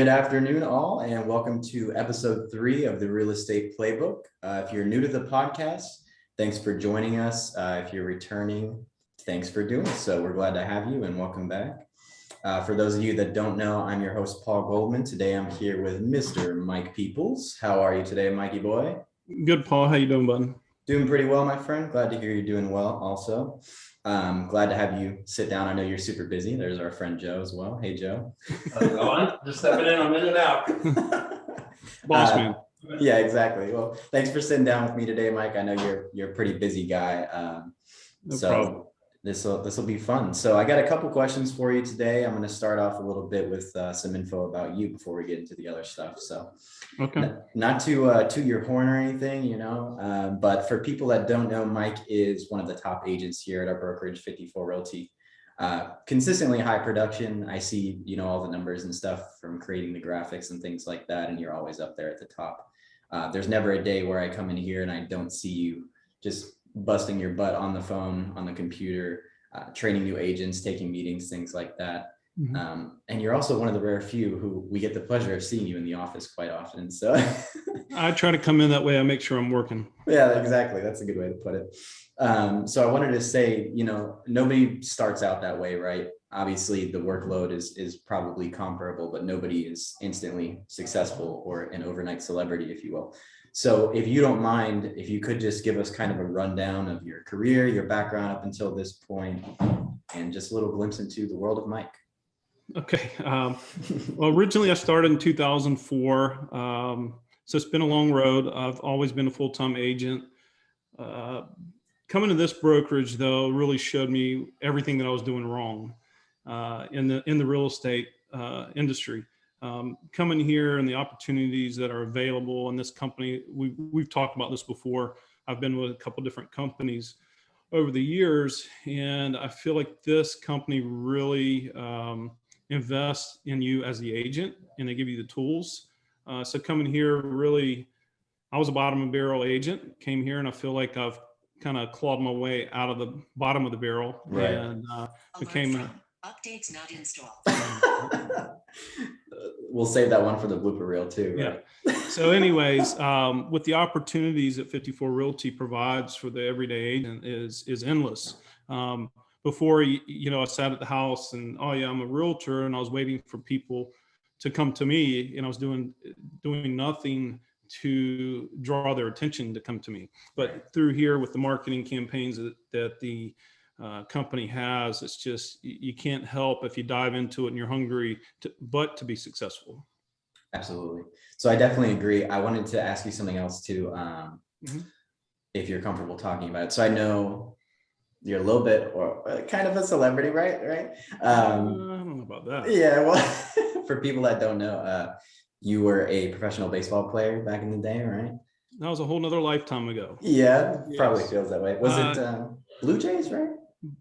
good afternoon, all, and welcome to episode 3 of the Real Estate Playbook. If you're new to the podcast, thanks for joining us. If you're returning, thanks for doing so. We're glad to have you and welcome back. For those of you that don't know, I'm your host, Paul Goldman. Today, I'm here with Mr. Mike Peeples. How are you today, Mikey boy? Good, Paul. How you doing, bud? Doing pretty well, my friend. Glad to hear you're doing well also. Glad to have you sit down. I know you're super busy. There's our friend Joe as well. Hey, Joe. How's it going? Just stepping in, I'm in and out. Boss man. Yeah, exactly. Well, thanks for sitting down with me today, Mike. I know you're a pretty busy guy. No problem. This will be fun. So I got a couple questions for you today. I'm going to start off a little bit with some info about you before we get into the other stuff. So Okay. not to toot your horn or anything, but for people that don't know, Mike is one of the top agents here at our brokerage, 54 Realty. Consistently high production. I see, all the numbers and stuff from creating the graphics and things like that. And you're always up there at the top. There's never a day where I come in here and I don't see you just busting your butt on the phone, on the computer, training new agents, taking meetings, things like that. Mm-hmm. And you're also one of the rare few who we get the pleasure of seeing you in the office quite often. So I try to come in that way. I make sure I'm working. Yeah, exactly. That's a good way to put it. So I wanted to say, nobody starts out that way, right? Obviously, the workload is probably comparable, but nobody is instantly successful or an overnight celebrity, if you will. So if you don't mind, if you could just give us kind of a rundown of your career, your background up until this point, and just a little glimpse into the world of Mike. Okay. Well, originally I started in 2004. So it's been a long road. I've always been a full-time agent. Coming to this brokerage, though, really showed me everything that I was doing wrong in the real estate industry. Coming here and the opportunities that are available in this company, we've talked about this before. I've been with a couple different companies over the years, and I feel like this company really invests in you as the agent, and they give you the tools. So coming here, really, I was a bottom of the barrel agent, came here, and I feel like I've kind of clawed my way out of the bottom of the barrel, Right. And became updates not installed. We'll save that one for the blooper reel too. Right? Yeah. So anyways, with the opportunities that 54 Realty provides for the everyday agent is endless. Before, I sat at the house and, oh yeah, I'm a realtor, and I was waiting for people to come to me, and I was doing nothing to draw their attention to come to me. But through here with the marketing campaigns that the company has, it's just, you can't help if you dive into it and you're hungry to be successful. Absolutely. So I definitely agree. I wanted to ask you something else too, if you're comfortable talking about it. So I know you're a little bit or kind of a celebrity, right? I don't know about that. Yeah. Well, for people that don't know, you were a professional baseball player back in the day, right? That was a whole nother lifetime ago. Yeah, Yes. Probably feels that way. Was it Blue Jays, right?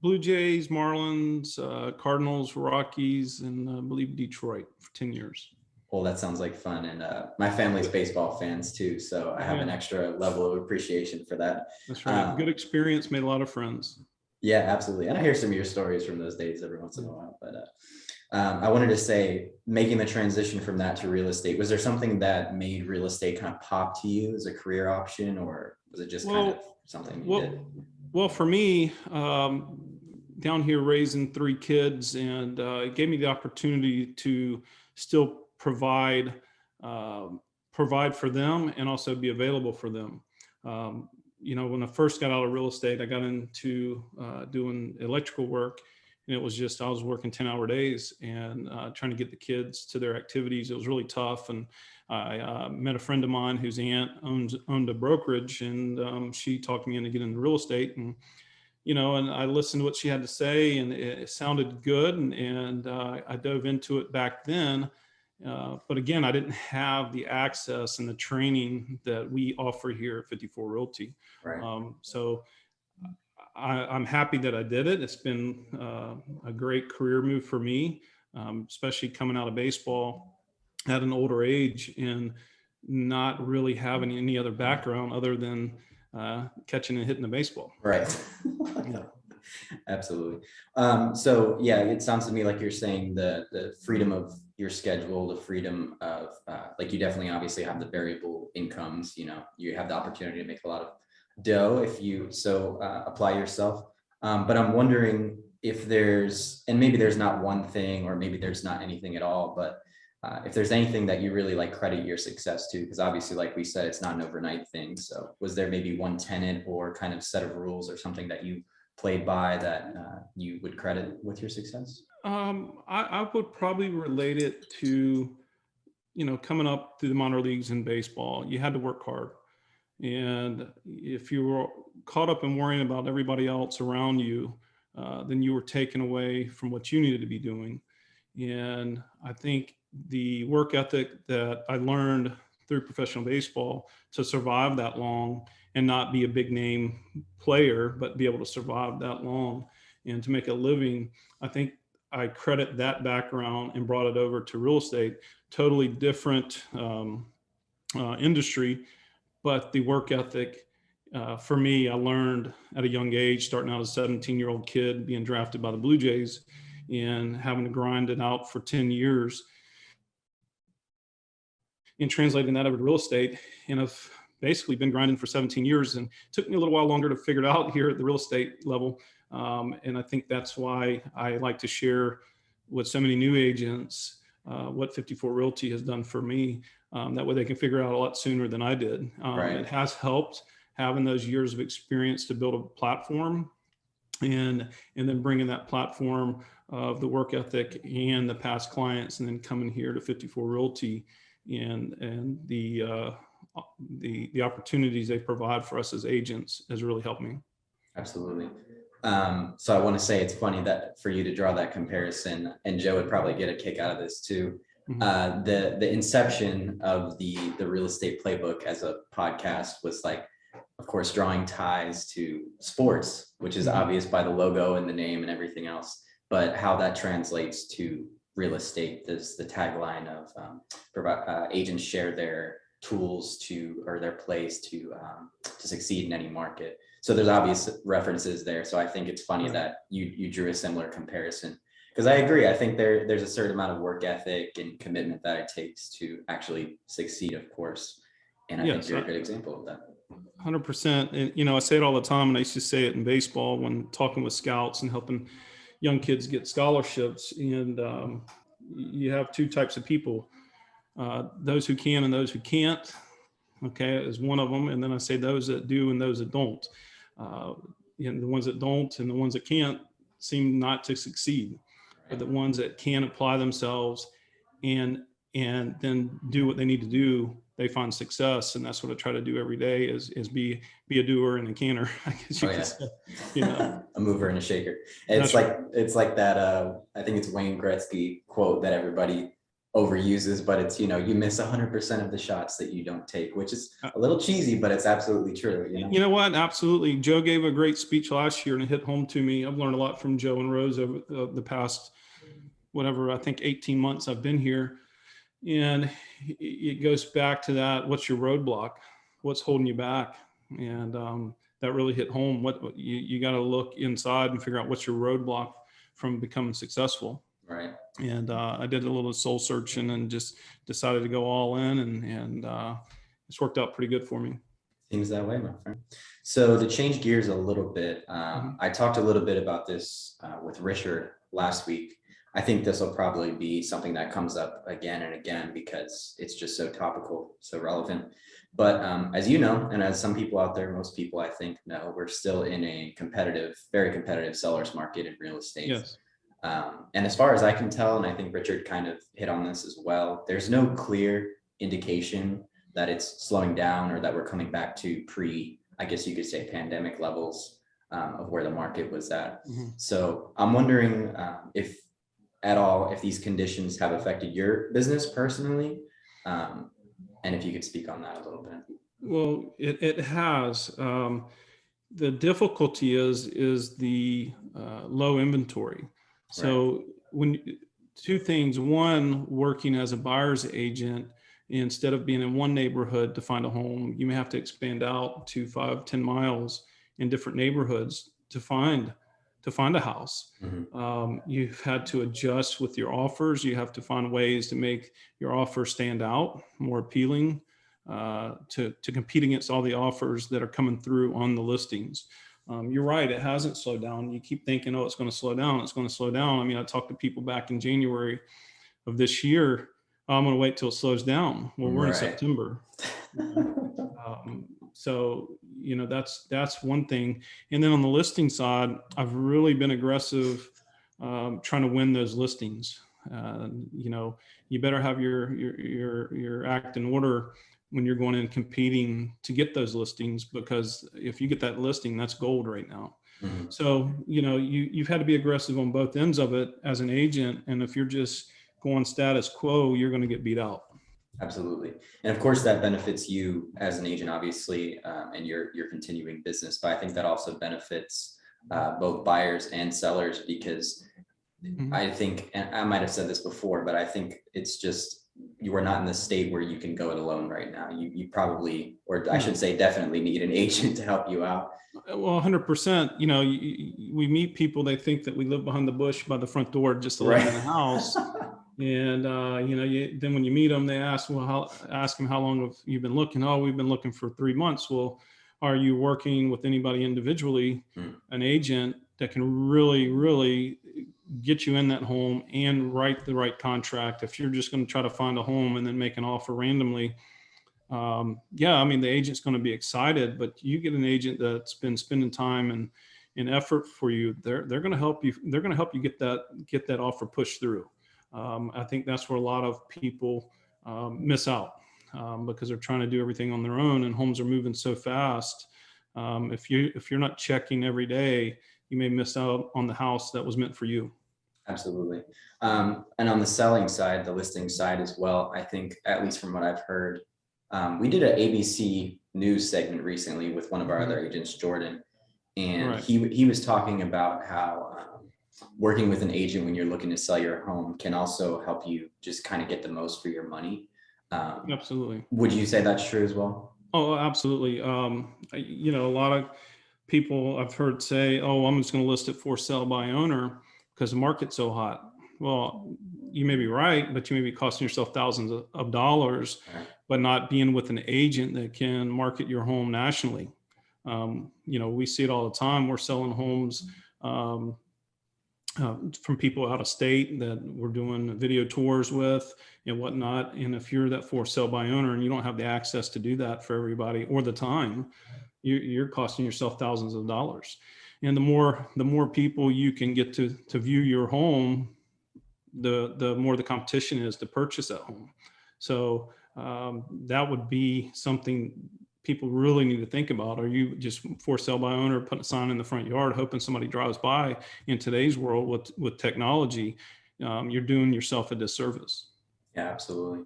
Blue Jays, Marlins, Cardinals, Rockies, and I believe Detroit for 10 years. Well, that sounds like fun. And my family's baseball fans too. So I have an extra level of appreciation for that. That's right. Good experience, made a lot of friends. Yeah, absolutely. And I hear some of your stories from those days every once in a while. But I wanted to say, making the transition from that to real estate, was there something that made real estate kind of pop to you as a career option, or was it just kind of something you did? Well, for me, down here raising 3 kids, and it gave me the opportunity to still provide for them and also be available for them. When I first got out of real estate, I got into doing electrical work, and it was just, I was working 10-hour days and trying to get the kids to their activities. It was really tough. And I met a friend of mine whose aunt owned a brokerage, and she talked me into getting into real estate. And, and I listened to what she had to say, and it sounded good. And I dove into it back then. But again, I didn't have the access and the training that we offer here at 54 Realty. Right. So I'm happy that I did it. It's been a great career move for me, especially coming out of baseball at an older age and not really having any other background other than catching and hitting the baseball. Right. Absolutely. So yeah, it sounds to me like you're saying the freedom of your schedule, the freedom of like you definitely obviously have the variable incomes, you know, you have the opportunity to make a lot of dough if you so apply yourself. But I'm wondering if there's, and maybe there's not one thing, or maybe there's not anything at all, but if there's anything that you really like credit your success to, because obviously, like we said, it's not an overnight thing. So was there maybe one tenet or kind of set of rules or something that you played by that you would credit with your success? I would probably relate it to, coming up through the minor leagues in baseball. You had to work hard. And if you were caught up in worrying about everybody else around you, then you were taken away from what you needed to be doing. And I think the work ethic that I learned through professional baseball to survive that long and not be a big name player, but be able to survive that long and to make a living, I think I credit that background and brought it over to real estate. Totally different industry, but the work ethic, for me, I learned at a young age, starting out as a 17-year-old kid, being drafted by the Blue Jays and having to grind it out for 10 years and translating that over to real estate. And I've basically been grinding for 17 years, and it took me a little while longer to figure it out here at the real estate level. And I think that's why I like to share with so many new agents what 54 Realty has done for me. That way they can figure it out a lot sooner than I did. Right. It has helped having those years of experience to build a platform, and then bringing that platform of the work ethic and the past clients, and then coming here to 54 Realty and the opportunities they provide for us as agents has really helped me. Absolutely. So I want to say it's funny that for you to draw that comparison, and Joe would probably get a kick out of this too. Mhm. The inception of the Real Estate Playbook as a podcast was like, of course, drawing ties to sports, which is Mhm. obvious by the logo and the name and everything else, but how that translates to real estate. There's the tagline of agents share their tools to, or their plays to succeed in any market. So there's obvious references there. So I think it's funny Right. that you drew a similar comparison, because I agree. I think there's a certain amount of work ethic and commitment that it takes to actually succeed, of course. And I think Yes, you're a good example of that. 100%. And, I say it all the time, and I used to say it in baseball when talking with scouts and helping young kids get scholarships. And you have two types of people, those who can and those who can't. Okay, is one of them. And then I say those that do and those that don't. Uh, and the ones that don't and the ones that can't seem not to succeed, but the ones that can apply themselves and then do what they need to do, they find success. And that's what I try to do every day is be a doer and a canner, I guess you Oh, could yeah. say. A mover and a shaker. It's That's like right. it's like that I think it's Wayne Gretzky quote that everybody overuses, but it's, you miss 100% of the shots that you don't take, which is a little cheesy, but it's absolutely true. You know what? Absolutely. Joe gave a great speech last year and it hit home to me. I've learned a lot from Joe and Rose over the past, whatever, I think 18 months I've been here. And it goes back to that. What's your roadblock? What's holding you back? And that really hit home. What you got to look inside and figure out what's your roadblock from becoming successful. Right. And I did a little soul searching and just decided to go all in, and it's worked out pretty good for me. Seems that way, my friend. So to change gears a little bit, I talked a little bit about this with Richard last week. I think this will probably be something that comes up again and again because it's just so topical, so relevant. But as you know, and as some people out there, most people I think know, we're still in a competitive, very competitive seller's market in real estate. Yes. And as far as I can tell, and I think Richard kind of hit on this as well, there's no clear indication that it's slowing down or that we're coming back to I guess you could say, pandemic levels of where the market was at. So I'm wondering if at all, if these conditions have affected your business personally, and if you could speak on that a little bit. Well, it has. The difficulty is the low inventory. So two things: one, working as a buyer's agent, instead of being in one neighborhood to find a home, you may have to expand out to 5-10 miles in different neighborhoods to find to find a house. You've had to adjust with your offers. You have to find ways to make your offer stand out, more appealing, to compete against all the offers that are coming through on the listings. You're right, it hasn't slowed down. You keep thinking, oh, it's going to slow down. It's going to slow down. I mean, I talked to people back in January of this year. "Oh, I'm going to wait till it slows down." Well, we're in September. So, that's one thing. And then on the listing side, I've really been aggressive, trying to win those listings. You better have your act in order when you're going in competing to get those listings, because if you get that listing, that's gold right now. So, you've had to be aggressive on both ends of it as an agent. And if you're just going status quo, you're going to get beat out. Absolutely. And of course that benefits you as an agent, obviously, and your continuing business. But I think that also benefits both buyers and sellers, because I think, and I might have said this before, but I think it's just, you are not in the state where you can go it alone right now. You probably, or I should say definitely, need an agent to help you out. Well, 100%. We meet people, they think that we live behind the bush by the front door just to live in a house. And, then when you meet them, they ask them, how long have you been looking? Oh, we've been looking for 3 months. Well, are you working with anybody individually, an agent that can really, really get you in that home and write the right contract? If you're just going to try to find a home and then make an offer randomly, the agent's going to be excited, but you get an agent that's been spending time and effort for you. They're going to help you. They're going to help you get that offer pushed through. I think that's where a lot of people miss out, because they're trying to do everything on their own, and homes are moving so fast. If you're not checking every day, you may miss out on the house that was meant for you. Absolutely. And on the selling side, the listing side as well, I think, at least from what I've heard, we did an ABC News segment recently with one of our other agents, Jordan, and he was talking about how working with an agent when you're looking to sell your home can also help you just kind of get the most for your money. Absolutely. Would you say that's true as well? Oh, absolutely. A lot of people I've heard say, "Oh, I'm just going to list it for sale by owner because the market's so hot." Well, you may be right, but you may be costing yourself thousands of dollars, but not being with an agent that can market your home nationally. We see it all the time. We're selling homes from people out of state that we're doing video tours with and whatnot. And if you're that for sale by owner and you don't have the access to do that for everybody or the time, you're costing yourself thousands of dollars. And the more people you can get to view your home, the more the competition is to purchase that home. So that would be something people really need to think about. Are you just for sale by owner, putting a sign in the front yard, hoping somebody drives by? In today's world with technology, you're doing yourself a disservice. Yeah, absolutely.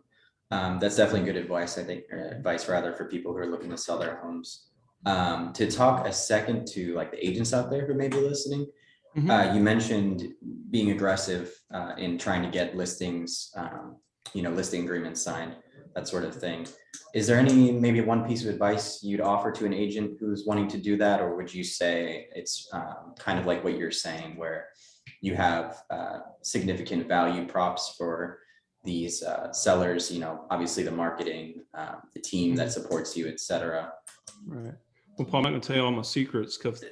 That's definitely good advice, I think, or advice rather, for people who are looking to sell their homes. To talk a second to like the agents out there who may be listening, you mentioned being aggressive in trying to get listings, listing agreements signed, that sort of thing. Is there maybe one piece of advice you'd offer to an agent who's wanting to do that? Or would you say it's kind of like what you're saying, where you have significant value props for these sellers, obviously the marketing, the team that supports you, et cetera? Right. Well, Paul, I'm not going to tell you all my secrets, because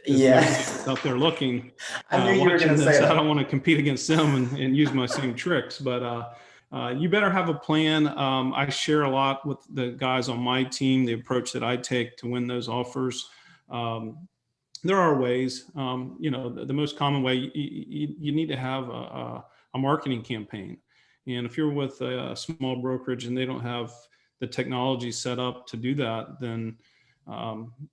out there looking, I knew you were going to say that. I don't want to compete against them and use my same tricks, but you better have a plan. I share a lot with the guys on my team, the approach that I take to win those offers. There are ways, the most common way, you need to have a marketing campaign. And if you're with a small brokerage and they don't have the technology set up to do that, then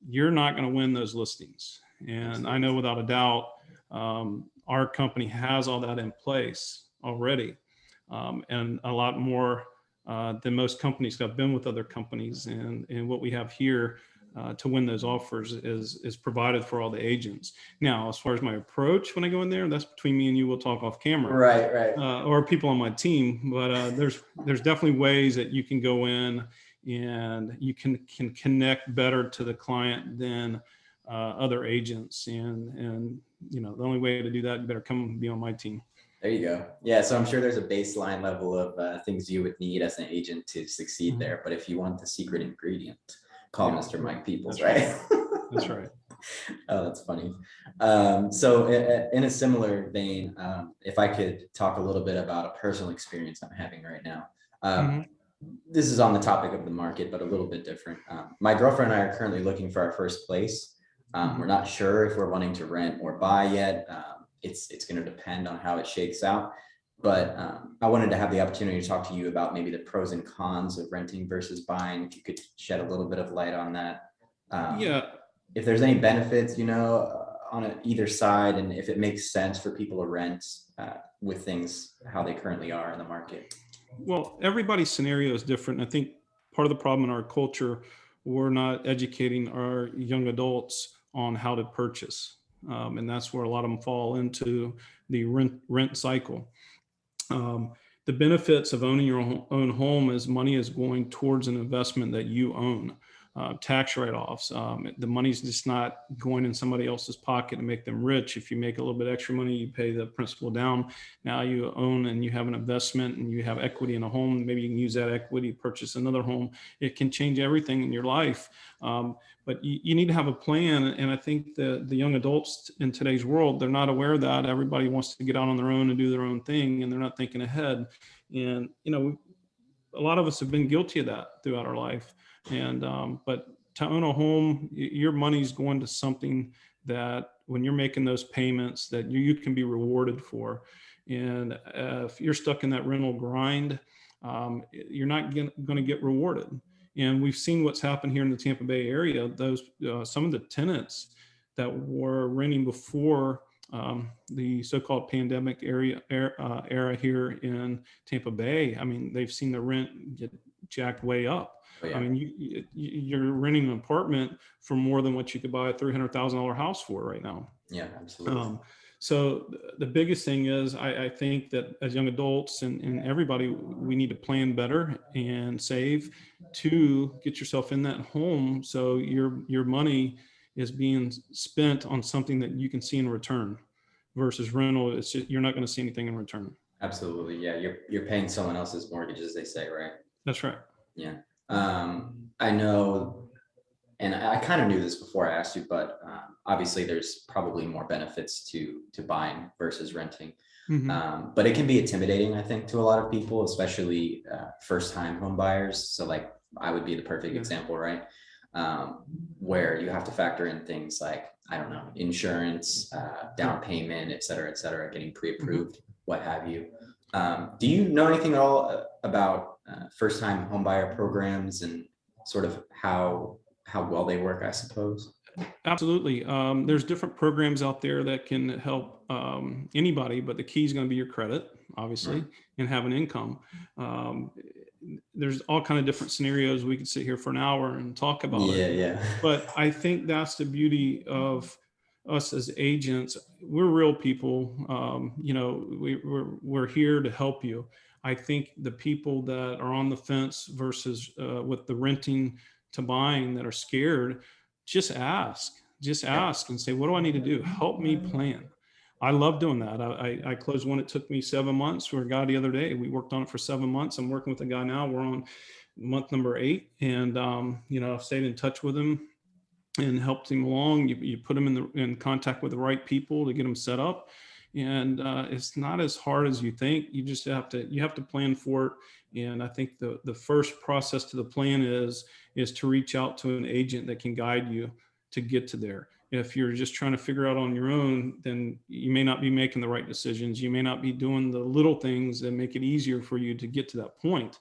you're not going to win those listings. And I know without a doubt, our company has all that in place already. And a lot more than most companies. I've been with other companies, and what we have here to win those offers is provided for all the agents. Now, as far as my approach when I go in there, that's between me and you. We'll talk off camera, right? Or people on my team. But there's definitely ways that you can go in and you can connect better to the client than other agents. And the only way to do that, you better come and be on my team. There you go. Yeah. So I'm sure there's a baseline level of things you would need as an agent to succeed there. But if you want the secret ingredient, call Mr. Mike Peeples, right? That's right. Oh, that's funny. So in a similar vein, if I could talk a little bit about a personal experience I'm having right now. This is on the topic of the market, but a little bit different. My girlfriend and I are currently looking for our first place. We're not sure if we're wanting to rent or buy yet. It's going to depend on how it shakes out. But I wanted to have the opportunity to talk to you about maybe the pros and cons of renting versus buying. If you could shed a little bit of light on that. If there's any benefits, on either side, and if it makes sense for people to rent with things how they currently are in the market. Well, everybody's scenario is different. I think part of the problem in our culture, we're not educating our young adults on how to purchase. And that's where a lot of them fall into the rent cycle. The benefits of owning your own home is money is going towards an investment that you own. Tax write-offs. The money's just not going in somebody else's pocket to make them rich. If you make a little bit extra money, you pay the principal down. Now you own and you have an investment and you have equity in a home. Maybe you can use that equity to purchase another home. It can change everything in your life. But you need to have a plan. And I think the young adults in today's world, they're not aware of that. Everybody wants to get out on their own and do their own thing, and they're not thinking ahead. And, a lot of us have been guilty of that throughout our life. And but to own a home, your money's going to something that when you're making those payments that you can be rewarded for. And if you're stuck in that rental grind, you're not going to get rewarded. And we've seen what's happened here in the Tampa Bay area. Those some of the tenants that were renting before the so-called pandemic era here in Tampa Bay. I mean, they've seen the rent get jacked way up. Oh, yeah. I mean, you're renting an apartment for more than what you could buy a $300,000 house for right now. Yeah, absolutely. So the biggest thing is, I think that as young adults and everybody, we need to plan better and save to get yourself in that home. So your money is being spent on something that you can see in return versus rental. It's just, you're not going to see anything in return. Absolutely. Yeah. You're paying someone else's mortgage, as they say, right? That's right. Yeah. I know, and I kind of knew this before I asked you, but obviously there's probably more benefits to buying versus renting. Mm-hmm. But it can be intimidating, I think, to a lot of people, especially first-time home buyers. So like I would be the perfect example, right? Where you have to factor in things like, I don't know, insurance, down payment, et cetera, getting pre-approved, mm-hmm. what have you. Do you know anything at all about first-time home buyer programs and sort of how well they work, I suppose? Absolutely. There's different programs out there that can help anybody, but the key is going to be your credit, obviously, right. And have an income. There's all kind of different scenarios. We could sit here for an hour and talk about it. Yeah. But I think that's the beauty of us as agents. We're real people. We're here to help you. I think the people that are on the fence versus with the renting to buying that are scared, just ask and say, what do I need to do? Help me plan. I love doing that. I closed one. It took me 7 months for a guy the other day. We worked on it for 7 months. I'm working with a guy now. We're on month number 8. And, I've stayed in touch with him and helped him along. You put him in contact with the right people to get him set up. And it's not as hard as you think. You just have to plan for it. And I think the first process to the plan is to reach out to an agent that can guide you to get to there. If you're just trying to figure out on your own, then you may not be making the right decisions. You may not be doing the little things that make it easier for you to get to that point.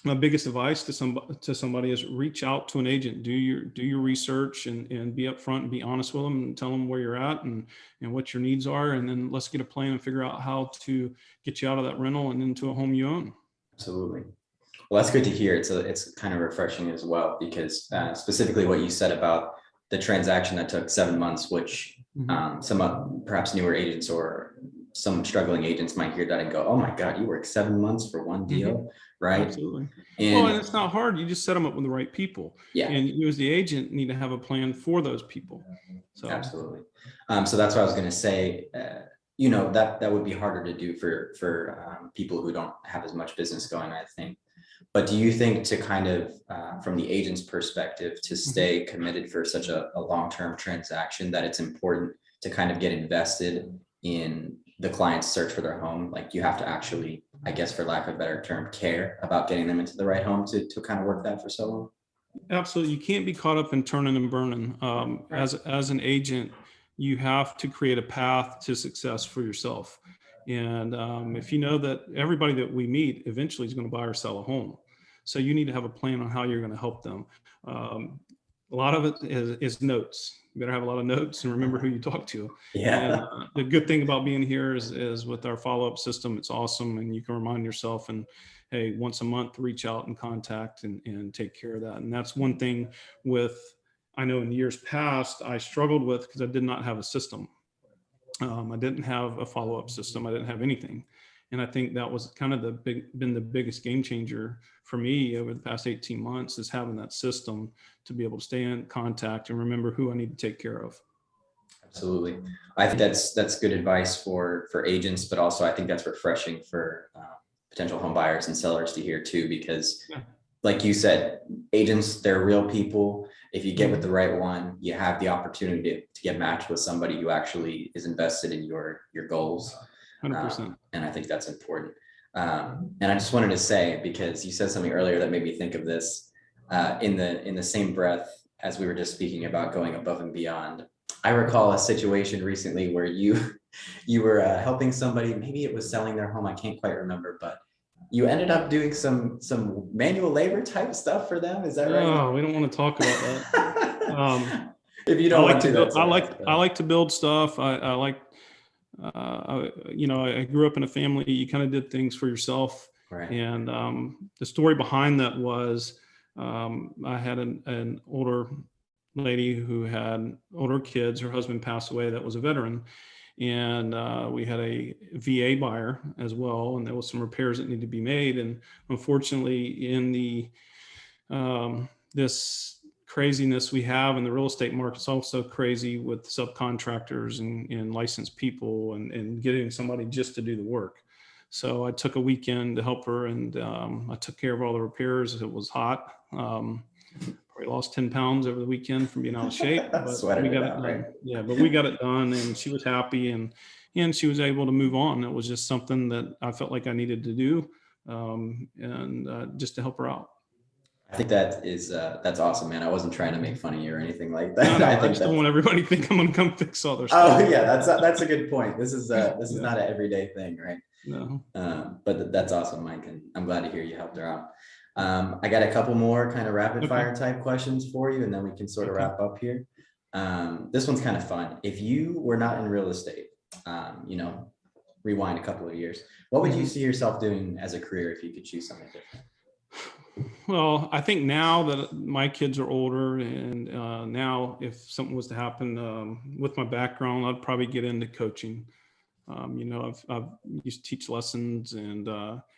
My biggest advice to somebody is reach out to an agent, do your research and be upfront and be honest with them and tell them where you're at and what your needs are. And then let's get a plan and figure out how to get you out of that rental and into a home you own. Absolutely. Well, that's good to hear. It's kind of refreshing as well, because specifically what you said about the transaction that took 7 months, which some perhaps newer agents or some struggling agents might hear that and go, oh my God, you work 7 months for one deal, right? Absolutely. And And it's not hard. You just set them up with the right people. yeah, And you as the agent need to have a plan for those people. So absolutely. So that's what I was going to say. That would be harder to do for people who don't have as much business going, I think. But do you think to kind of, from the agent's perspective, to stay committed for such a long-term transaction, that it's important to kind of get invested in the client's search for their home? Like you have to actually, I guess, for lack of a better term, care about getting them into the right home to kind of work that for so long? absolutely, you can't be caught up in turning and burning. As an agent, you have to create a path to success for yourself. And if you know that everybody that we meet eventually is going to buy or sell a home, so you need to have a plan on how you're going to help them. A lot of it is notes. You better have a lot of notes and remember who you talk to. Yeah. And the good thing about being here is with our follow-up system, it's awesome. And you can remind yourself and, hey, once a month, reach out and contact and take care of that. And that's one thing I know in years past, I struggled with because I did not have a system. I didn't have a follow-up system. I didn't have anything. And I think that was kind of been the biggest game changer for me over the past 18 months, is having that system to be able to stay in contact and remember who I need to take care of. Absolutely. I think that's good advice for agents, but also I think that's refreshing for potential home buyers and sellers to hear too, because like you said, agents, they're real people. If you get with the right one, you have the opportunity to get matched with somebody who actually is invested in your goals. 100%. And I think that's important. And I just wanted to say, because you said something earlier that made me think of this, in the same breath as we were just speaking about going above and beyond. I recall a situation recently where you were helping somebody, maybe it was selling their home, I can't quite remember, but you ended up doing some manual labor type stuff for them. Is that right? Oh, we don't want to talk about that. If you don't want to, I like to build stuff. I like, I grew up in a family, you kind of did things for yourself. Right. And the story behind that was I had an older lady who had older kids. Her husband passed away, that was a veteran. And we had a VA buyer as well. And there was some repairs that needed to be made. And unfortunately, in the this craziness we have in the real estate market, it's also crazy with subcontractors and licensed people and getting somebody just to do the work. So I took a weekend to help her, and I took care of all the repairs. It was hot. Probably lost 10 pounds over the weekend from being out of shape, but we got it done. Right? Yeah, but we got it done, and she was happy, and she was able to move on. It was just something that I felt like I needed to do, and just to help her out. I think that's awesome, man. I wasn't trying to make fun of you or anything like that. No, I just don't want everybody to think I'm going to come fix all their stuff. Oh yeah, that's a good point. This is not an everyday thing, right? No. But that's awesome, Mike, and I'm glad to hear you helped her out. I got a couple more kind of rapid fire type questions for you, and then we can sort of wrap up here. This one's kind of fun. If you were not in real estate, rewind a couple of years, what would you see yourself doing as a career if you could choose something different? Well, I think now that my kids are older, and now if something was to happen with my background, I'd probably get into coaching. I've used to teach lessons and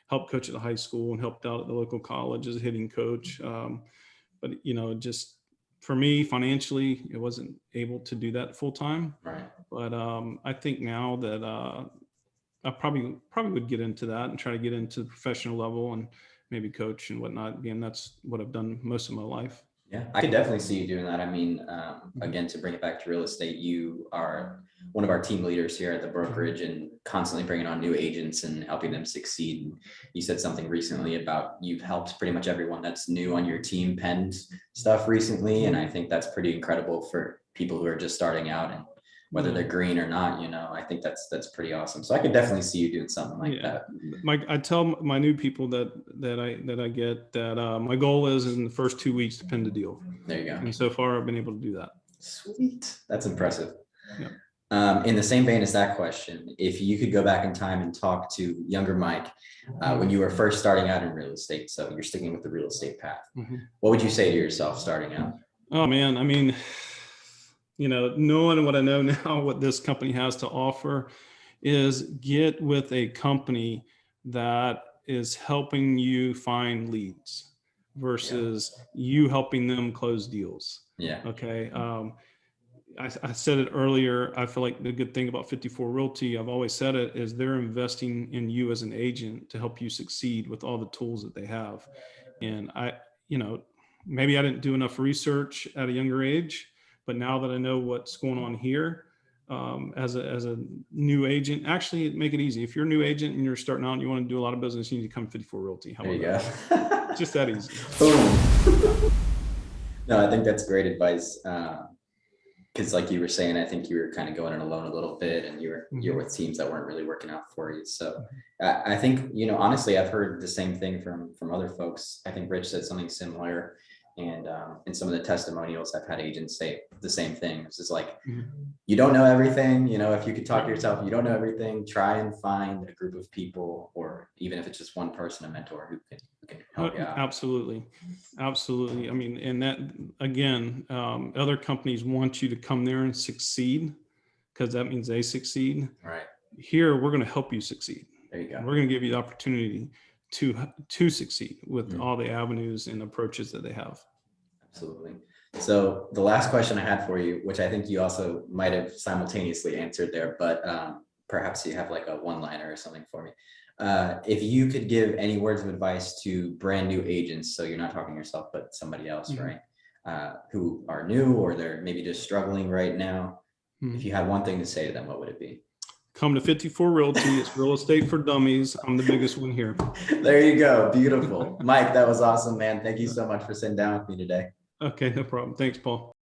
helped coach at the high school and helped out at the local college as a hitting coach. But just for me financially, it wasn't able to do that full time. Right. But I think now that I probably would get into that and try to get into the professional level and maybe coach and whatnot. Again, that's what I've done most of my life. Yeah, I could definitely see you doing that. I mean, again, to bring it back to real estate, you are one of our team leaders here at the brokerage and constantly bringing on new agents and helping them succeed. And you said something recently about you've helped pretty much everyone that's new on your team penned stuff recently. And I think that's pretty incredible for people who are just starting out, and whether they're green or not, I think that's pretty awesome. So I could definitely see you doing something like that. Mike, I tell my new people that I get that my goal is in the first 2 weeks to pin the deal. There you go. And so far I've been able to do that. Sweet. That's impressive. Yeah. In the same vein as that question, if you could go back in time and talk to younger Mike when you were first starting out in real estate, so you're sticking with the real estate path, what would you say to yourself starting out? Oh man, I mean, knowing what I know now, what this company has to offer, is get with a company that is helping you find leads versus you helping them close deals. Yeah. Okay. I said it earlier. I feel like the good thing about 54 Realty, I've always said it, is they're investing in you as an agent to help you succeed with all the tools that they have. And maybe I didn't do enough research at a younger age, but now that I know what's going on here, as a new agent, actually make it easy. If you're a new agent and you're starting out and you want to do a lot of business, you need to come to 54 Realty. How There you about go. that? Just that easy. Boom. No, I think that's great advice. Because like you were saying, I think you were kind of going it alone a little bit, and you're with teams that weren't really working out for you. So I think, honestly, I've heard the same thing from other folks. I think Rich said something similar, and in some of the testimonials, I've had agents say the same thing. It's just like, you don't know everything. If you could talk to yourself, you don't know everything. Try and find a group of people, or even if it's just one person, a mentor who can help you out. Absolutely. I mean, and that, again, other companies want you to come there and succeed because that means they succeed. Right. Here, we're going to help you succeed. There you go. We're going to give you the opportunity to succeed with all the avenues and approaches that they have. Absolutely. So the last question I had for you, which I think you also might have simultaneously answered there, but perhaps you have like a one-liner or something for me. If you could give any words of advice to brand new agents, so you're not talking to yourself, but somebody else, right? Who are new or they're maybe just struggling right now. If you had one thing to say to them, what would it be? Come to 54 Realty. It's real estate for dummies. I'm the biggest one here. There you go. Beautiful. Mike, that was awesome, man. Thank you so much for sitting down with me today. Okay, no problem. Thanks, Paul.